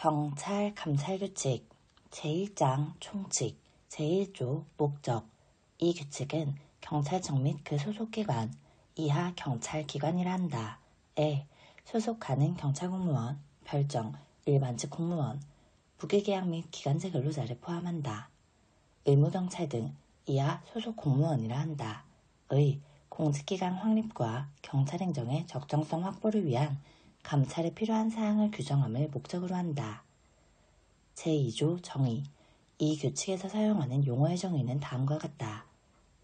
경찰 감찰규칙 제1장 총칙 제1조 목적. 이 규칙은 경찰청 및 그 소속기관 이하 경찰기관이라 한다. 에 소속하는 경찰공무원, 별정, 일반직 공무원, 무기계약 및 기간제 근로자를 포함한다. 의무경찰 등 이하 소속 공무원이라 한다. 의 공직기강 확립과 경찰행정의 적정성 확보를 위한 감찰에 필요한 사항을 규정함을 목적으로 한다. 제2조 정의. 이 규칙에서 사용하는 용어의 정의는 다음과 같다.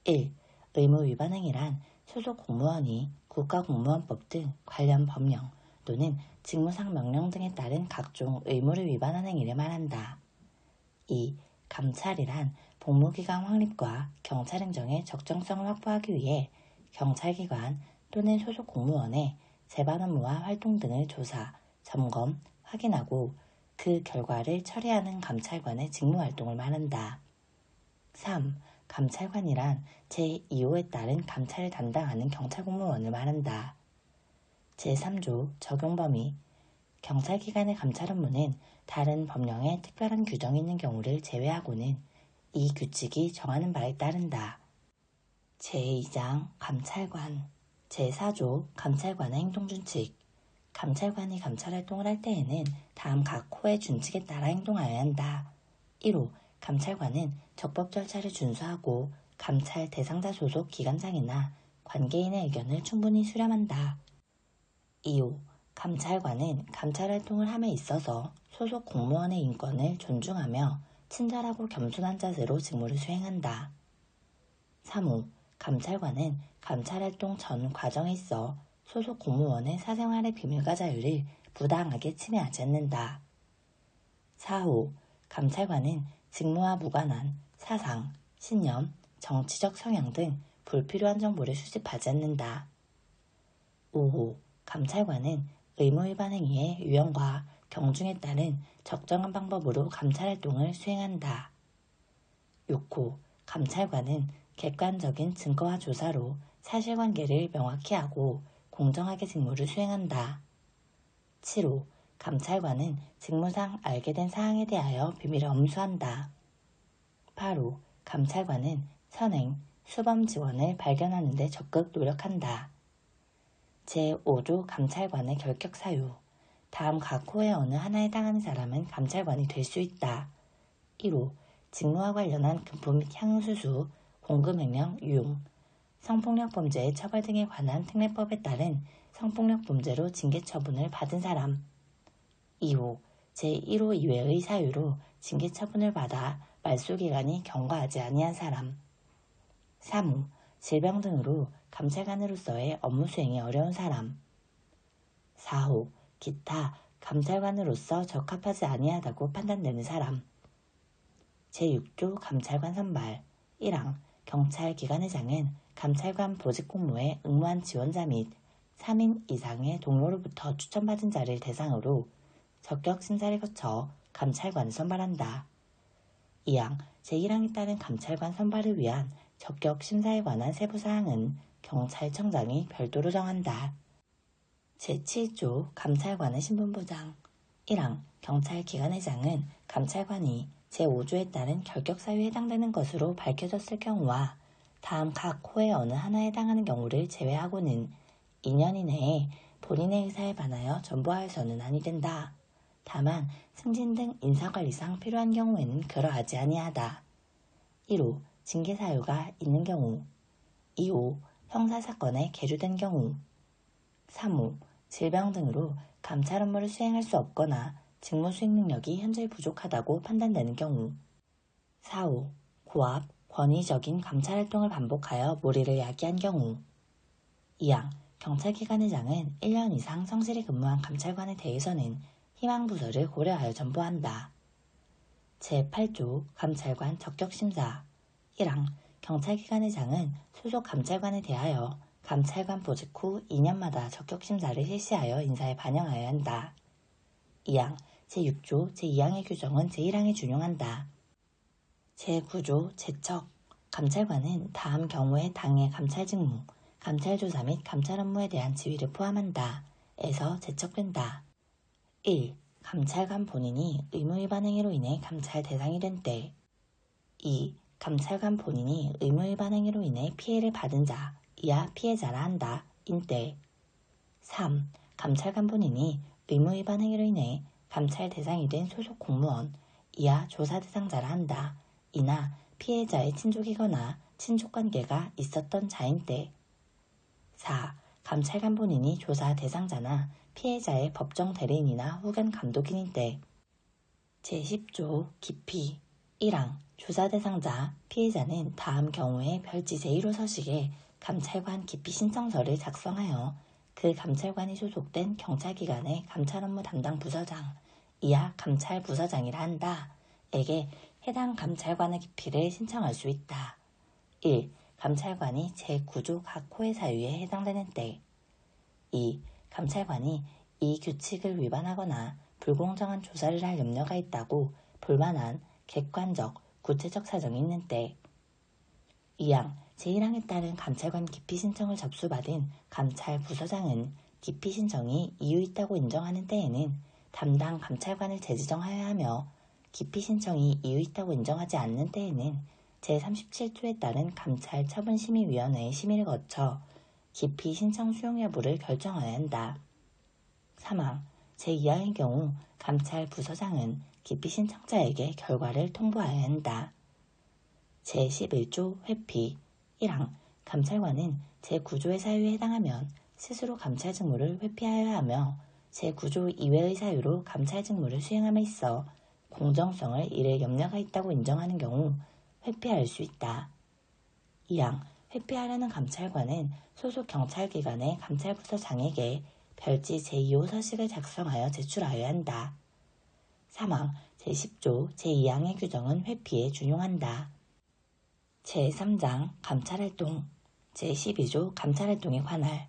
1. 의무 위반 행위란 소속 공무원이 국가공무원법 등 관련 법령 또는 직무상 명령 등에 따른 각종 의무를 위반한 행위를 말한다. 2. 감찰이란 복무기간 확립과 경찰행정의 적정성을 확보하기 위해 경찰기관 또는 소속 공무원의 재반 업무와 활동 등을 조사, 점검, 확인하고 그 결과를 처리하는 감찰관의 직무활동을 말한다. 3. 감찰관이란 제2호에 따른 감찰을 담당하는 경찰공무원을 말한다. 제3조 적용범위. 경찰기관의 감찰 업무는 다른 법령에 특별한 규정이 있는 경우를 제외하고는 이 규칙이 정하는 바에 따른다. 제2장 감찰관. 제4조 감찰관의 행동준칙. 감찰관이 감찰활동을 할 때에는 다음 각 호의 준칙에 따라 행동하여야 한다. 1호 감찰관은 적법 절차를 준수하고 감찰 대상자 소속 기관장이나 관계인의 의견을 충분히 수렴한다. 2호 감찰관은 감찰활동을 함에 있어서 소속 공무원의 인권을 존중하며 친절하고 겸손한 자세로 직무를 수행한다. 3호 감찰관은 감찰활동 전 과정에 있어 소속 공무원의 사생활의 비밀과 자유를 부당하게 침해하지 않는다. 4호 감찰관은 직무와 무관한 사상, 신념, 정치적 성향 등 불필요한 정보를 수집하지 않는다. 5호 감찰관은 의무위반 행위의 유형과 경중에 따른 적정한 방법으로 감찰활동을 수행한다. 6호 감찰관은 객관적인 증거와 조사로 사실관계를 명확히 하고 공정하게 직무를 수행한다. 7호 감찰관은 직무상 알게 된 사항에 대하여 비밀을 엄수한다. 8호 감찰관은 선행, 수범 지원을 발견하는 데 적극 노력한다. 제5조 감찰관의 결격 사유. 다음 각 호의 어느 하나에 해당하는 사람은 감찰관이 될 수 있다. 1호 직무와 관련한 금품 및 향응수수, 공금횡령, 유용, 성폭력 범죄의 처벌 등에 관한 특례법에 따른 성폭력 범죄로 징계 처분을 받은 사람. 2호 제1호 이외의 사유로 징계 처분을 받아 말소기간이 경과하지 아니한 사람. 3호 질병 등으로 감찰관으로서의 업무 수행이 어려운 사람. 4호 기타 감찰관으로서 적합하지 아니하다고 판단되는 사람. 제6조 감찰관 선발. 1항 경찰기관회장은 감찰관 보직공모에 응모한 지원자 및 3인 이상의 동료로부터 추천받은 자를 대상으로 적격심사를 거쳐 감찰관을 선발한다. 2항 제1항에 따른 감찰관 선발을 위한 적격심사에 관한 세부사항은 경찰청장이 별도로 정한다. 제7조 감찰관의 신분보장. 1항 경찰기관회장은 감찰관이 제5조에 따른 결격사유에 해당되는 것으로 밝혀졌을 경우와 다음 각 호의 어느 하나에 해당하는 경우를 제외하고는 2년 이내에 본인의 의사에 반하여 전보하여서는 아니 된다. 다만 승진 등 인사관리상 필요한 경우에는 그러하지 아니하다. 1호 징계사유가 있는 경우. 2호 형사사건에 계류된 경우. 3호 질병 등으로 감찰 업무를 수행할 수 없거나 직무 수행 능력이 현저히 부족하다고 판단되는 경우. 4호 고압, 권위적인 감찰활동을 반복하여 몰이를 야기한 경우. 2항 경찰기관회장은 1년 이상 성실히 근무한 감찰관에 대해서는 희망부서를 고려하여 전보한다. 제8조 감찰관 적격심사. 1항 경찰기관회장은 소속 감찰관에 대하여 감찰관 보직 후 2년마다 적격심사를 실시하여 인사에 반영하여야 한다. 2항 제6조 제2항의 규정은 제1항에 준용한다. 제9조 제척. 감찰관은 다음 경우에 당해 감찰 직무, 감찰 조사 및 감찰 업무에 대한 지위를 포함한다. 에서 제척된다. 1. 감찰관 본인이 의무위반 행위로 인해 감찰 대상이 된 때. 2. 감찰관 본인이 의무위반 행위로 인해 피해를 받은 자, 이하 피해자라 한다. 인 때. 3. 감찰관 본인이 의무위반 행위로 인해 감찰 대상이 된 소속 공무원, 이하 조사 대상자라 한다. 이나 피해자의 친족이거나 친족관계가 있었던 자인 때. 4. 감찰관 본인이 조사 대상자나 피해자의 법정 대리인이나 후견 감독인인 때. 제10조 기피 1항 조사 대상자, 피해자는 다음 경우에 별지 제1호 서식에 감찰관 기피 신청서를 작성하여 그 감찰관이 소속된 경찰기관의 감찰 업무 담당 부서장, 이하 감찰부서장이라 한다. 에게 해당 감찰관의 기피를 신청할 수 있다. 1. 감찰관이 제9조 각 호의 사유에 해당되는 때. 2. 감찰관이 이 규칙을 위반하거나 불공정한 조사를 할 염려가 있다고 볼만한 객관적, 구체적 사정이 있는 때. 2항 제1항에 따른 감찰관 기피 신청을 접수받은 감찰부서장은 기피 신청이 이유 있다고 인정하는 때에는 담당 감찰관을 재지정하여야 하며 기피 신청이 이유 있다고 인정하지 않는 때에는 제37조에 따른 감찰처분심의위원회의 심의를 거쳐 기피 신청 수용 여부를 결정하여야 한다. 3항 제2항의 경우 감찰부서장은 기피 신청자에게 결과를 통보하여야 한다. 제11조 회피 1항 감찰관은 제9조의 사유에 해당하면 스스로 감찰 직무를 회피하여야 하며 제9조 이외의 사유로 감찰 직무를 수행함에 있어 공정성을 잃을 염려가 있다고 인정하는 경우 회피할 수 있다. 2항 회피하려는 감찰관은 소속 경찰기관의 감찰부서장에게 별지 제2호 서식을 작성하여 제출하여야 한다. 3항 제10조 제2항의 규정은 회피에 준용한다. 제3장 감찰활동 제12조 감찰활동에 관할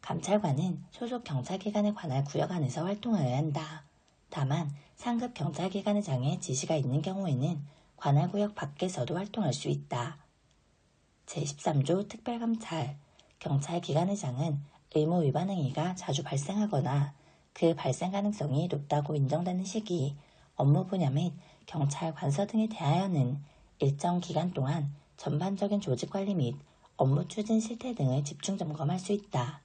감찰관은 소속 경찰기관의 관할 구역 안에서 활동하여야 한다. 다만 상급 경찰기관의 장에 지시가 있는 경우에는 관할 구역 밖에서도 활동할 수 있다. 제13조 특별감찰 경찰기관의 장은 의무 위반 행위가 자주 발생하거나 그 발생 가능성이 높다고 인정되는 시기, 업무 분야 및 경찰 관서 등에 대하여는 일정 기간 동안 전반적인 조직관리 및 업무 추진 실태 등을 집중 점검할 수 있다.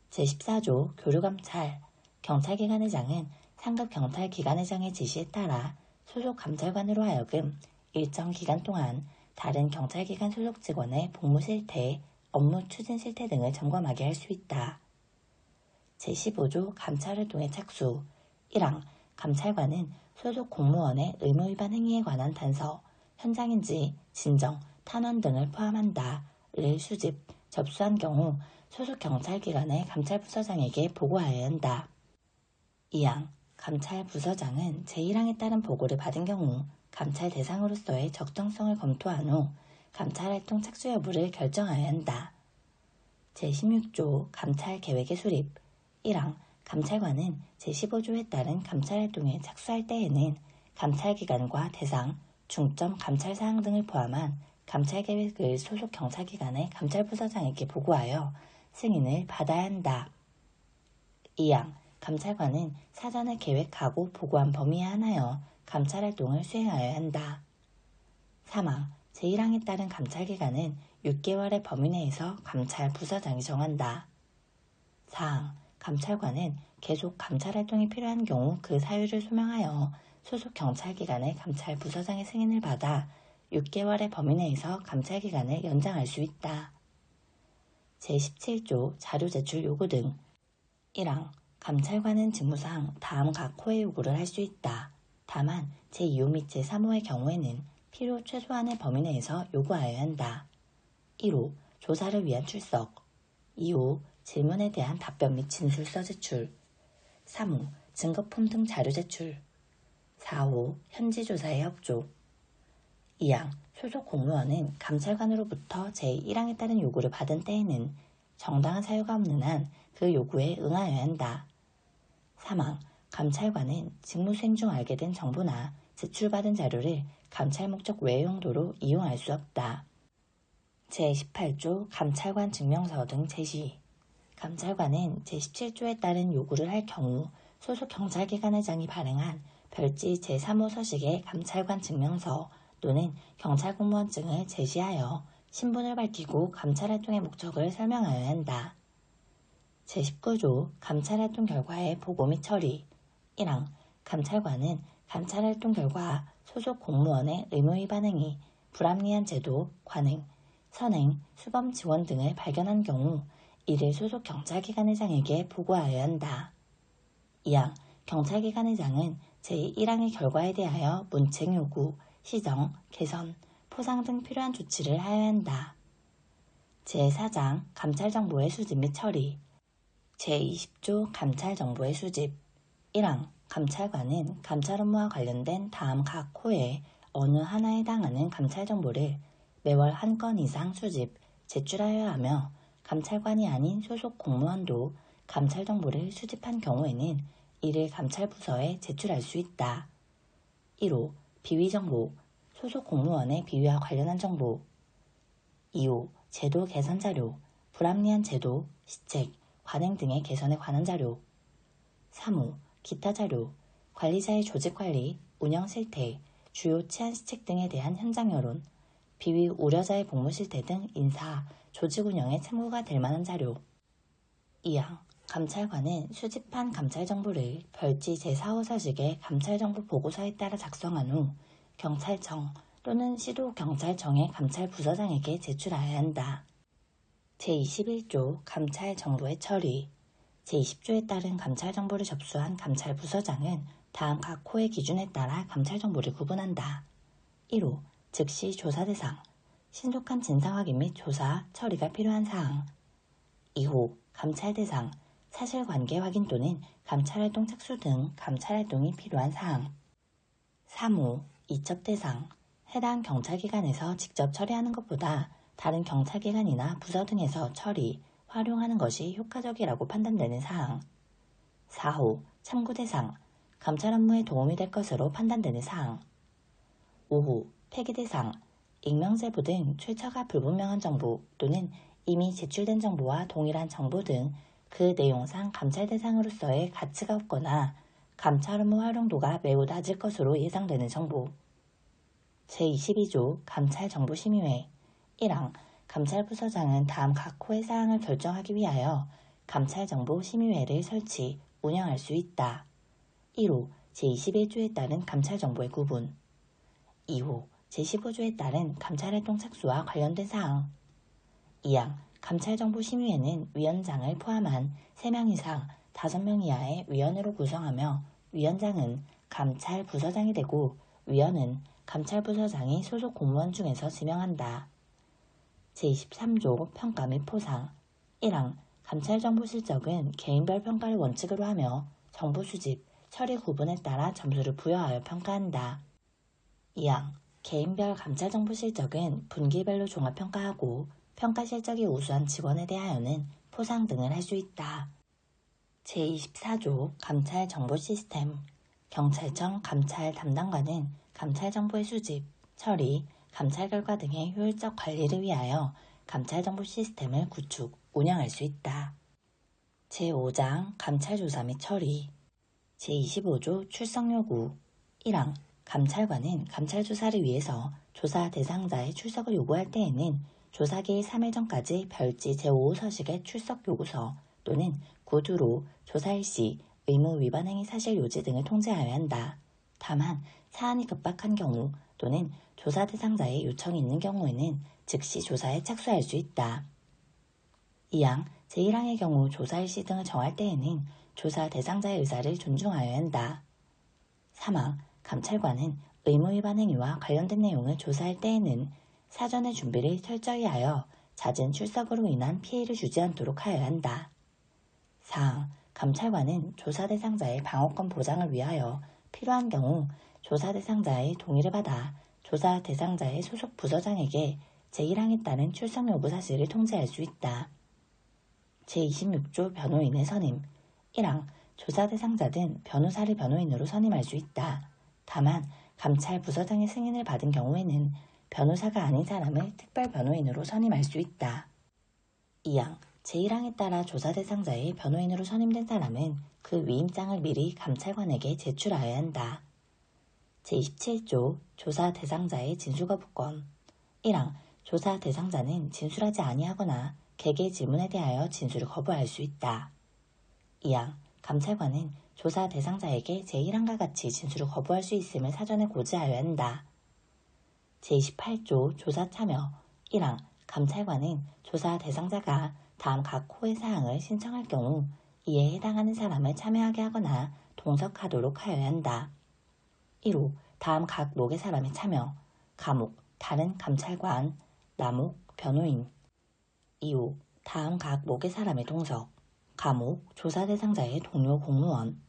제14조 교류감찰 경찰기관의 장은 상급 경찰기관의장의 지시에 따라 소속 감찰관으로 하여금 일정 기간 동안 다른 경찰기관 소속 직원의 복무 실태, 업무 추진 실태 등을 점검하게 할 수 있다. 제15조 감찰활동의 착수 1항 감찰관은 소속 공무원의 의무위반 행위에 관한 단서, 현장인지, 진정, 탄원 등을 포함한다를 수집, 접수한 경우 소속 경찰기관의 감찰부서장에게 보고하여야 한다. 2항 감찰부서장은 제1항에 따른 보고를 받은 경우 감찰 대상으로서의 적정성을 검토한 후 감찰활동 착수 여부를 결정하여야 한다. 제16조 감찰계획의 수립 1항 감찰관은 제15조에 따른 감찰활동에 착수할 때에는 감찰기관과 대상, 중점 감찰사항 등을 포함한 감찰계획을 소속 경찰기관의 감찰부서장에게 보고하여 승인을 받아야 한다. 2항 감찰관은 사전에 계획하고 보고한 범위에 한하여 감찰활동을 수행하여야 한다. 3항 제1항에 따른 감찰기간은 6개월의 범위 내에서 감찰부서장이 정한다. 4항 감찰관은 계속 감찰활동이 필요한 경우 그 사유를 소명하여 소속 경찰기관의 감찰부서장의 승인을 받아 6개월의 범위 내에서 감찰기간을 연장할 수 있다. 제17조 자료 제출 요구 등 1항 감찰관은 직무상 다음 각 호의 요구를 할 수 있다. 다만 제2호 및 제3호의 경우에는 필요 최소한의 범위 내에서 요구하여야 한다. 1호 조사를 위한 출석 2호 질문에 대한 답변 및 진술서 제출 3호 증거품 등 자료 제출 4호 현지 조사에 협조 2항 소속 공무원은 감찰관으로부터 제1항에 따른 요구를 받은 때에는 정당한 사유가 없는 한 그 요구에 응하여야 한다. 3항 감찰관은 직무 수행 중 알게 된 정보나 제출받은 자료를 감찰 목적 외 용도로 이용할 수 없다. 제18조 감찰관 증명서 등 제시 감찰관은 제17조에 따른 요구를 할 경우 소속 경찰기관회장이 발행한 별지 제3호 서식의 감찰관 증명서 또는 경찰공무원증을 제시하여 신분을 밝히고 감찰활동의 목적을 설명하여야 한다. 제19조 감찰활동 결과의 보고 및 처리 1항 감찰관은 감찰활동 결과 소속 공무원의 의무위반 행위, 불합리한 제도, 관행, 선행, 수범 지원 등을 발견한 경우 이를 소속 경찰기관회장에게 보고하여야 한다. 2항 경찰기관회장은 제1항의 결과에 대하여 문책 요구, 시정, 개선, 포상 등 필요한 조치를 하여야 한다. 제4장 감찰정보의 수집 및 처리 제20조 감찰정보의 수집 1항 감찰관은 감찰 업무와 관련된 다음 각 호에 어느 하나에 해당하는 감찰정보를 매월 한 건 이상 수집, 제출하여야 하며 감찰관이 아닌 소속 공무원도 감찰정보를 수집한 경우에는 이를 감찰부서에 제출할 수 있다. 1호 비위정보, 소속 공무원의 비위와 관련한 정보 2호 제도 개선 자료, 불합리한 제도, 시책, 관행 등의 개선에 관한 자료 3호 기타 자료, 관리자의 조직관리, 운영 실태, 주요 치안 시책 등에 대한 현장 여론, 비위 우려자의 복무 실태 등 인사, 조직 운영에 참고가 될 만한 자료 2항 감찰관은 수집한 감찰정보를 별지 제4호 서식의 감찰정보 보고서에 따라 작성한 후 경찰청 또는 시도경찰청의 감찰부서장에게 제출하여야 한다. 제21조 감찰정보의 처리 제20조에 따른 감찰정보를 접수한 감찰부서장은 다음 각 호의 기준에 따라 감찰정보를 구분한다. 1호 즉시 조사 대상, 신속한 진상 확인 및 조사, 처리가 필요한 사항 2호 감찰 대상, 사실관계 확인 또는 감찰활동 착수 등 감찰활동이 필요한 사항 3호 이첩 대상, 해당 경찰기관에서 직접 처리하는 것보다 다른 경찰기관이나 부서 등에서 처리, 활용하는 것이 효과적이라고 판단되는 사항 4호 참고 대상, 감찰 업무에 도움이 될 것으로 판단되는 사항 5호 폐기 대상, 익명 제보 등 출처가 불분명한 정보 또는 이미 제출된 정보와 동일한 정보 등 그 내용상 감찰 대상으로서의 가치가 없거나 감찰 업무 활용도가 매우 낮을 것으로 예상되는 정보 제22조 감찰정보심의회 1항 감찰부서장은 다음 각 호의 사항을 결정하기 위하여 감찰정보심의회를 설치, 운영할 수 있다. 1호 제21조에 따른 감찰정보의 구분 2호 제15조에 따른 감찰활동 착수와 관련된 사항 2항 감찰정보심의회는 위원장을 포함한 3명 이상 5명 이하의 위원으로 구성하며 위원장은 감찰부서장이 되고 위원은 감찰부서장이 소속 공무원 중에서 지명한다. 제23조 평가 및 포상 1항 감찰정보 실적은 개인별 평가를 원칙으로 하며 정보 수집, 처리 구분에 따라 점수를 부여하여 평가한다. 2항 개인별 감찰정보 실적은 분기별로 종합평가하고 평가 실적이 우수한 직원에 대하여는 포상 등을 할 수 있다. 제24조 감찰정보 시스템 경찰청 감찰 담당관은 감찰정보의 수집, 처리, 감찰 결과 등의 효율적 관리를 위하여 감찰정보 시스템을 구축, 운영할 수 있다. 제5장 감찰조사 및 처리 제25조 출석요구 1항 감찰관은 감찰조사를 위해서 조사 대상자의 출석을 요구할 때에는 조사기일 3일 전까지 별지 제5호 서식의 출석 요구서 또는 구두로 조사일 시 의무 위반 행위 사실 요지 등을 통지하여야 한다. 다만 사안이 급박한 경우 또는 조사 대상자의 요청이 있는 경우에는 즉시 조사에 착수할 수 있다. 2항 제1항의 경우 조사일 시 등을 정할 때에는 조사 대상자의 의사를 존중하여야 한다. 3항 감찰관은 의무 위반 행위와 관련된 내용을 조사할 때에는 사전의 준비를 철저히 하여 잦은 출석으로 인한 피해를 주지 않도록 하여야 한다. 4항 감찰관은 조사 대상자의 방어권 보장을 위하여 필요한 경우 조사 대상자의 동의를 받아 조사 대상자의 소속 부서장에게 제1항에 따른 출석 요구 사실을 통지할 수 있다. 제26조 변호인의 선임 1항 조사 대상자든 변호사를 변호인으로 선임할 수 있다. 다만 감찰 부서장의 승인을 받은 경우에는 변호사가 아닌 사람을 특별 변호인으로 선임할 수 있다. 2항 제1항에 따라 조사 대상자의 변호인으로 선임된 사람은 그 위임장을 미리 감찰관에게 제출하여야 한다. 제27조 조사 대상자의 진술거부권 1항 조사 대상자는 진술하지 아니하거나 개개 질문에 대하여 진술을 거부할 수 있다. 2항 감찰관은 조사 대상자에게 제1항과 같이 진술을 거부할 수 있음을 사전에 고지하여야 한다. 제28조 조사 참여 1항 감찰관은 조사 대상자가 다음 각 호의 사항을 신청할 경우 이에 해당하는 사람을 참여하게 하거나 동석하도록 하여야 한다. 1호 다음 각 목의 사람의 참여 가목 다른 감찰관 나목 변호인 2호 다음 각 목의 사람의 동석 가목 조사 대상자의 동료 공무원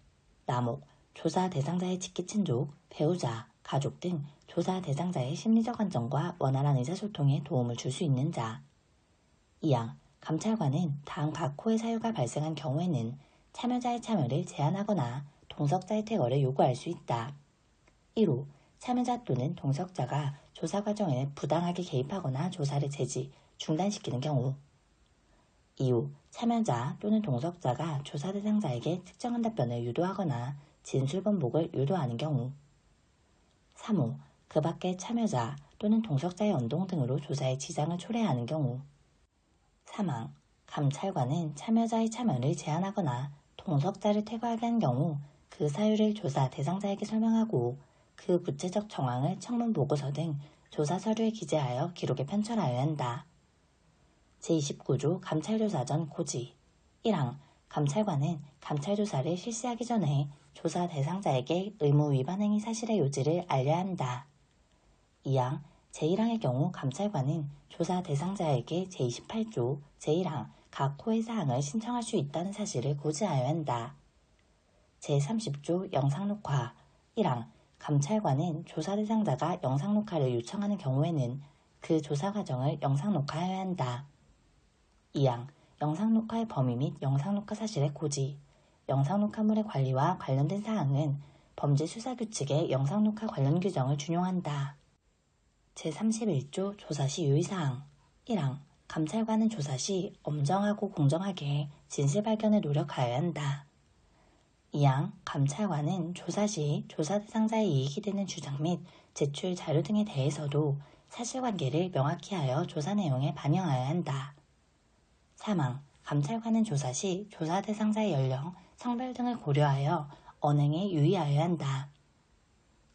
나목 조사 대상자의 직계친족 배우자 가족 등 조사 대상자의 심리적 안정과 원활한 의사소통에 도움을 줄 수 있는 자 2항 감찰관은 다음 각 호의 사유가 발생한 경우에는 참여자의 참여를 제한하거나 동석자의 퇴거를 요구할 수 있다. 1호 참여자 또는 동석자가 조사 과정에 부당하게 개입하거나 조사를 제지, 중단시키는 경우 2호 참여자 또는 동석자가 조사 대상자에게 특정한 답변을 유도하거나 진술 번복을 유도하는 경우 3호 그 밖의 참여자 또는 동석자의 언동 등으로 조사에 지장을 초래하는 경우 3항 감찰관은 참여자의 참여를 제한하거나 동석자를 퇴거하게 한 경우 그 사유를 조사 대상자에게 설명하고 그 구체적 정황을 청문 보고서 등 조사 서류에 기재하여 기록에 편철하여야 한다. 제29조 감찰조사 전 고지 1항 감찰관은 감찰조사를 실시하기 전에 조사 대상자에게 의무 위반 행위 사실의 요지를 알려야 한다. 2항 제1항의 경우 감찰관은 조사 대상자에게 제28조 제1항 각 호의 사항을 신청할 수 있다는 사실을 고지하여야 한다. 제30조 영상녹화 1항 감찰관은 조사 대상자가 영상녹화를 요청하는 경우에는 그 조사 과정을 영상녹화해야 한다. 2항 영상녹화의 범위 및 영상녹화 사실의 고지 영상녹화물의 관리와 관련된 사항은 범죄수사규칙의 영상녹화 관련 규정을 준용한다. 제31조 조사시 유의사항 1항 감찰관은 조사 시 엄정하고 공정하게 진실 발견에 노력하여야 한다. 2항 감찰관은 조사 시 조사 대상자의 이익이 되는 주장 및 제출 자료 등에 대해서도 사실관계를 명확히 하여 조사 내용에 반영하여야 한다. 3항 감찰관은 조사 시 조사 대상자의 연령, 성별 등을 고려하여 언행에 유의하여야 한다.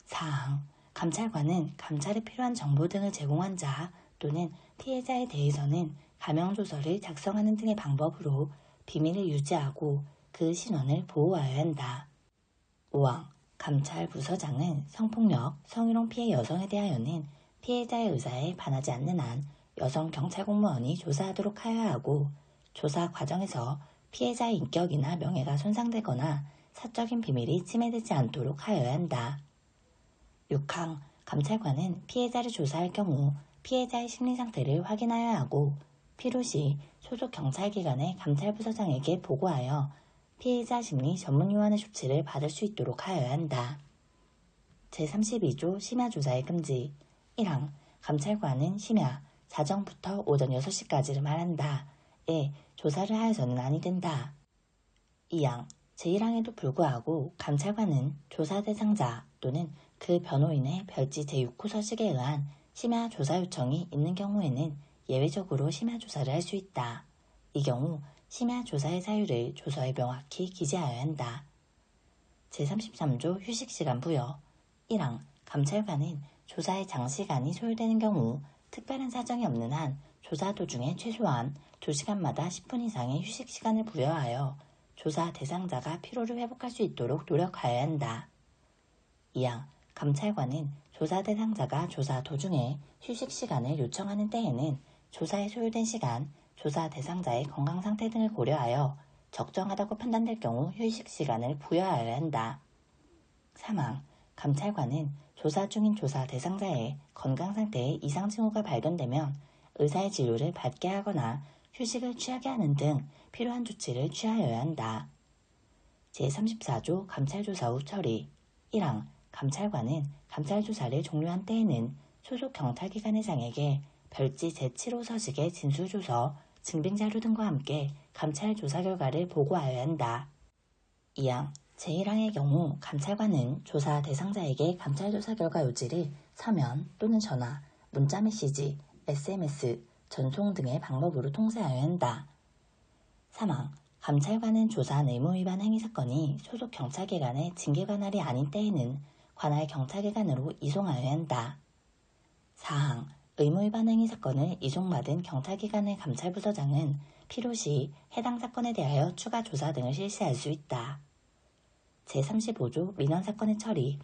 4항 감찰관은 감찰에 필요한 정보 등을 제공한 자 또는 피해자에 대해서는 가명조서를 작성하는 등의 방법으로 비밀을 유지하고 그 신원을 보호하여야 한다. 5항 감찰부서장은 성폭력, 성희롱 피해 여성에 대하여는 피해자의 의사에 반하지 않는 한 여성 경찰 공무원이 조사하도록 하여야 하고 조사 과정에서 피해자의 인격이나 명예가 손상되거나 사적인 비밀이 침해되지 않도록 하여야 한다. 6항 감찰관은 피해자를 조사할 경우 피해자의 심리 상태를 확인하여야 하고 필요시 소속 경찰기관의 감찰부서장에게 보고하여 피해자 심리 전문요원의 조치를 받을 수 있도록 하여야 한다. 제32조 심야조사의 금지 1항 감찰관은 심야 자정부터 오전 6시까지를 말한다. 에 조사를 하여서는 아니 된다. 2항 제1항에도 불구하고 감찰관은 조사 대상자 또는 그 변호인의 별지 제6호 서식에 의한 심야 조사 요청이 있는 경우에는 예외적으로 심야 조사를 할 수 있다. 이 경우 심야 조사의 사유를 조서에 명확히 기재하여야 한다. 제33조 휴식시간 부여 1항 감찰관은 조사의 장시간이 소요되는 경우 특별한 사정이 없는 한 조사 도중에 최소한 2시간마다 10분 이상의 휴식시간을 부여하여 조사 대상자가 피로를 회복할 수 있도록 노력하여야 한다. 2항 감찰관은 조사 대상자가 조사 도중에 휴식시간을 요청하는 때에는 조사에 소요된 시간, 조사 대상자의 건강 상태 등을 고려하여 적정하다고 판단될 경우 휴식시간을 부여하여야 한다. 3항 감찰관은 조사 중인 조사 대상자의 건강 상태에 이상 징후가 발견되면 의사의 진료를 받게 하거나 휴식을 취하게 하는 등 필요한 조치를 취하여야 한다. 제34조 감찰조사 후 처리 1항 감찰관은 감찰조사를 종료한 때에는 소속 경찰기관의 장에게 별지 제7호 서식의 진술조서, 증빙자료 등과 함께 감찰 조사 결과를 보고하여야 한다. 2항 제1항의 경우 감찰관은 조사 대상자에게 감찰 조사 결과 요지를 서면 또는 전화, 문자 메시지, SMS, 전송 등의 방법으로 통지하여야 한다. 3항 감찰관은 조사한 의무 위반 행위 사건이 소속 경찰기관의 징계 관할이 아닌 때에는 관할 경찰기관으로 이송하여야 한다. 4항 의무 위반 행위 사건을 이송받은 경찰기관의 감찰부서장은 필요시 해당 사건에 대하여 추가 조사 등을 실시할 수 있다. 제35조 민원사건의 처리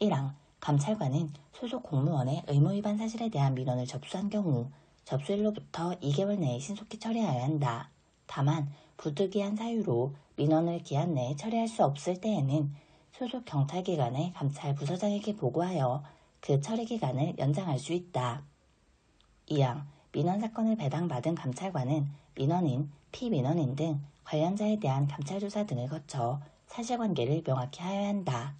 1항 감찰관은 소속 공무원의 의무 위반 사실에 대한 민원을 접수한 경우 접수일로부터 2개월 내에 신속히 처리하여야 한다. 다만 부득이한 사유로 민원을 기한 내에 처리할 수 없을 때에는 소속 경찰기관의 감찰부서장에게 보고하여 그 처리기간을 연장할 수 있다. 2항 민원사건을 배당받은 감찰관은 민원인, 피민원인 등 관련자에 대한 감찰조사 등을 거쳐 사실관계를 명확히 하여야 한다.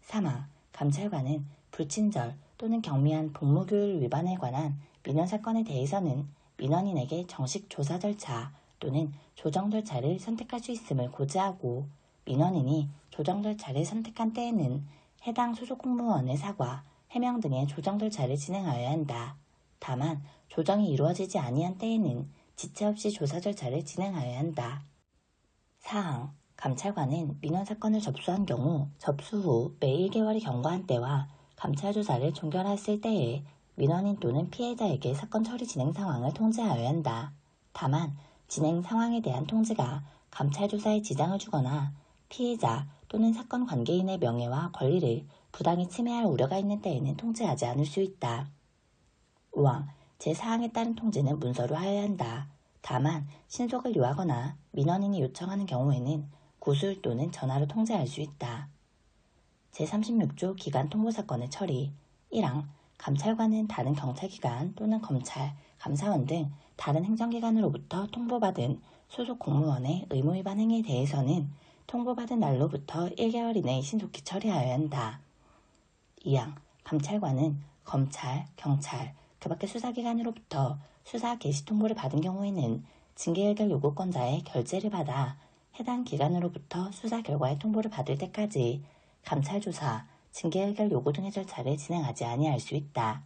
3항 감찰관은 불친절 또는 경미한 복무규율 위반에 관한 민원사건에 대해서는 민원인에게 정식 조사 절차 또는 조정 절차를 선택할 수 있음을 고지하고 민원인이 조정 절차를 선택한 때에는 해당 소속 공무원의 사과, 해명 등의 조정 절차를 진행하여야 한다. 다만 조정이 이루어지지 아니한 때에는 지체 없이 조사 절차를 진행하여야 한다. 4항 감찰관은 민원사건을 접수한 경우 접수 후 매 1개월이 경과한 때와 감찰조사를 종결했을 때에 민원인 또는 피해자에게 사건 처리 진행 상황을 통지하여야 한다. 다만 진행 상황에 대한 통지가 감찰조사에 지장을 주거나 피해자 또는 사건 관계인의 명예와 권리를 부당히 침해할 우려가 있는 때에는 통지하지 않을 수 있다. 5항 제4항에 따른 통지는 문서로 하여야 한다. 다만 신속을 요하거나 민원인이 요청하는 경우에는 구술 또는 전화로 통지할 수 있다. 제36조 기간 통보 사건의 처리 1항 감찰관은 다른 경찰기관 또는 검찰, 감사원 등 다른 행정기관으로부터 통보받은 소속 공무원의 의무 위반 행위에 대해서는 통보받은 날로부터 1개월 이내에 신속히 처리하여야 한다. 2항 감찰관은 검찰, 경찰, 그 밖의 수사기관으로부터 수사 개시 통보를 받은 경우에는 징계해결 요구권자의 결재를 받아 해당 기관으로부터 수사 결과의 통보를 받을 때까지 감찰조사, 징계해결 요구 등의 절차를 진행하지 아니할 수 있다.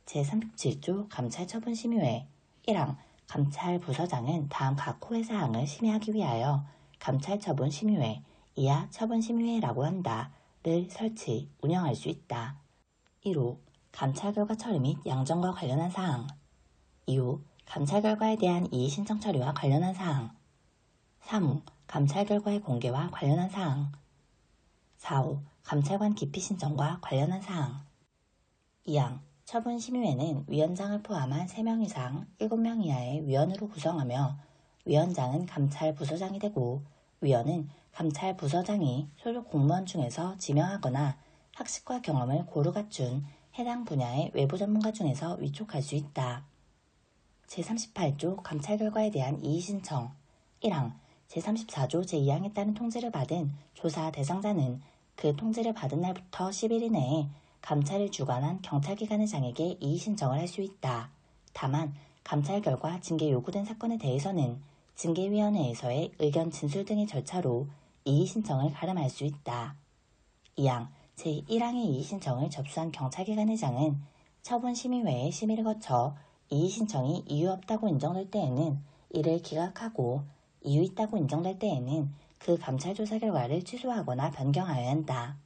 제37조 감찰처분심의회 1항 감찰부서장은 다음 각 호의 사항을 심의하기 위하여 감찰처분심의회, 이하 처분심의회라고 한다를 설치, 운영할 수 있다. 1호 감찰결과 처리 및 양정과 관련한 사항 2호 감찰 결과에 대한 이의신청 처리와 관련한 사항 3호 감찰 결과의 공개와 관련한 사항 4호 감찰관 기피 신청과 관련한 사항 2항 처분심의회는 위원장을 포함한 3명 이상 7명 이하의 위원으로 구성하며 위원장은 감찰부서장이 되고 위원은 감찰부서장이 소속 공무원 중에서 지명하거나 학식과 경험을 고루 갖춘 해당 분야의 외부 전문가 중에서 위촉할 수 있다. 제38조 감찰 결과에 대한 이의신청 1항 제34조 제2항에 따른 통지를 받은 조사 대상자는 그 통지를 받은 날부터 10일 이내에 감찰을 주관한 경찰기관의 장에게 이의신청을 할 수 있다. 다만 감찰 결과 징계 요구된 사건에 대해서는 징계위원회에서의 의견 진술 등의 절차로 이의신청을 가름할 수 있다. 2항 제1항의 이의신청을 접수한 경찰기관의 장은 처분심의회의 심의를 거쳐 이의신청이 이유 없다고 인정될 때에는 이를 기각하고 이유 있다고 인정될 때에는 그 감찰조사 결과를 취소하거나 변경하여야 한다.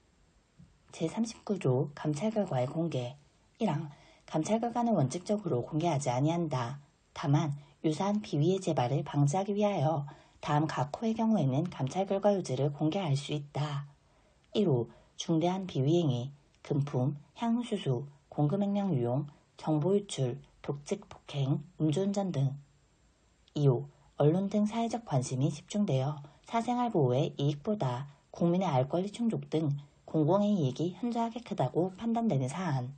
제39조 감찰 결과의 공개 1항 감찰 결과는 원칙적으로 공개하지 아니한다. 다만 유사한 비위의 재발을 방지하기 위하여 다음 각 호의 경우에는 감찰 결과 요지를 공개할 수 있다. 1호 중대한 비위행위, 금품, 향수수, 공금횡령 유용, 정보 유출, 독직 폭행, 음주운전 등 2호 언론 등 사회적 관심이 집중되어 사생활 보호의 이익보다 국민의 알 권리 충족 등 공공의 이익이 현저하게 크다고 판단되는 사안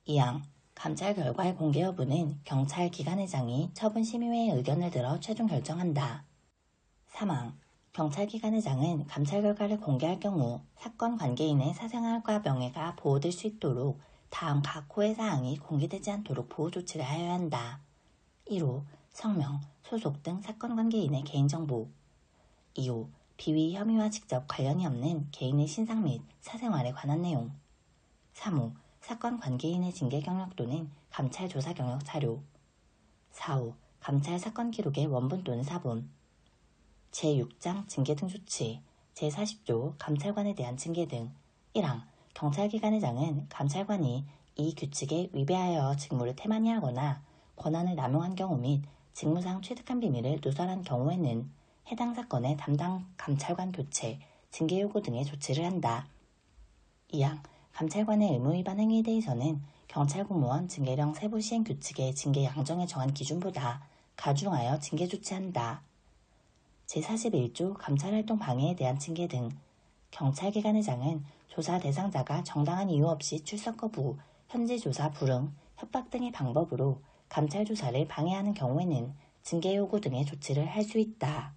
2항 감찰 결과의 공개 여부는 경찰 기관의장이 처분심의회의 의견을 들어 최종 결정한다. 3항 경찰기관의장은 감찰 결과를 공개할 경우 사건 관계인의 사생활과 명예가 보호될 수 있도록 다음 각 호의 사항이 공개되지 않도록 보호 조치를 하여야 한다. 1호 성명, 소속 등 사건 관계인의 개인정보. 2호, 비위 혐의와 직접 관련이 없는 개인의 신상 및 사생활에 관한 내용. 3호, 사건 관계인의 징계 경력 또는 감찰 조사 경력 자료. 4호, 감찰 사건 기록의 원본 또는 사본. 제6장 징계 등 조치. 제40조 감찰관에 대한 징계 등. 1항 경찰기관의장은 감찰관이 이 규칙에 위배하여 직무를 태만히 하거나 권한을 남용한 경우 및 직무상 취득한 비밀을 누설한 경우에는 해당 사건의 담당 감찰관 교체, 징계 요구 등의 조치를 한다. 2항 감찰관의 의무위반 행위에 대해서는 경찰공무원 징계령 세부시행 규칙의 징계 양정에 정한 기준보다 가중하여 징계 조치한다. 제41조 감찰활동 방해에 대한 징계 등. 경찰기관의장은 조사 대상자가 정당한 이유 없이 출석 거부, 현지 조사 불응, 협박 등의 방법으로 감찰 조사를 방해하는 경우에는 징계 요구 등의 조치를 할 수 있다.